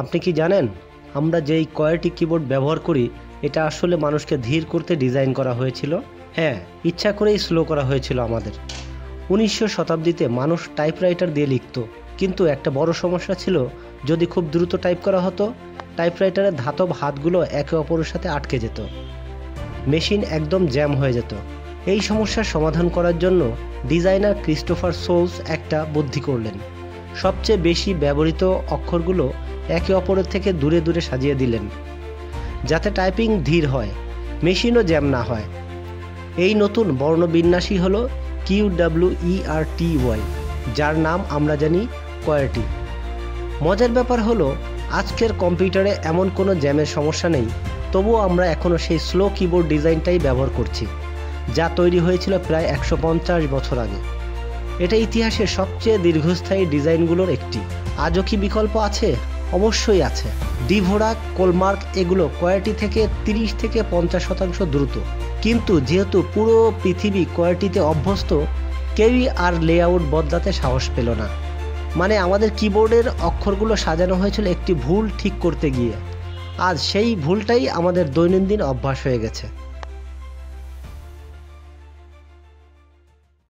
আপনি কি জানেন আমরা যেই কয়টি কিবোর্ড ব্যবহার করি এটা আসলে মানুষকে ধীর করতে ডিজাইন করা হয়েছিল। হ্যাঁ, ইচ্ছা করেই স্লো করা হয়েছিল আমাদের। 1900 শতাব্দীতে মানুষ টাইপরাইটার দিয়ে লিখত, কিন্তু একটা বড় সমস্যা ছিল, যদি খুব দ্রুত টাইপ করা হতো টাইপরাইটারের ধাতব হাতগুলো একে অপরের সাথে আটকে যেত, মেশিন একদম জ্যাম হয়ে যেত। এই সমস্যার সমাধান করার জন্য ডিজাইনার ক্রিস্টোফার সোলস একটা বুদ্ধি করলেন। সবচেয়ে বেশি ব্যবহৃত অক্ষরগুলো একে অপরের থেকে দূরে দূরে সাজিয়ে দিলেন, যাতে টাইপিং ধীর হয়, মেশিনও জ্যাম না হয়। এই নতুন বর্ণবিন্যাসই হলো QWERTY, যার নাম আমরা জানি কোয়ার্টি। মজার ব্যাপার হলো আজকের কম্পিউটারে এমন কোনো জ্যামের সমস্যা নেই, তবুও আমরা এখনও সেই স্লো কিবোর্ড ডিজাইনটাই ব্যবহার করছি, যা তৈরি হয়েছিল প্রায় 150 বছর আগে। এটা ইতিহাসের সবচেয়ে দীর্ঘস্থায়ী ডিজাইনগুলোর একটি। আজও কি বিকল্প আছে? অবশ্যই আছে। ডিভোরাক, কোলমার্ক এগুলো কোয়ার্টি থেকে 30 থেকে 50% দ্রুত। কিন্তু যেহেতু পুরো পৃথিবী কোয়ার্টিতে অভ্যস্ত, কেউই আর লেআউট বদলাতে সাহস পেল না। মানে আমাদের কিবোর্ডের অক্ষরগুলো সাজানো হয়েছিল একটি ভুল ঠিক করতে গিয়ে। আজ সেই ভুলটাই আমাদের দৈনন্দিন অভ্যাস হয়ে গেছে।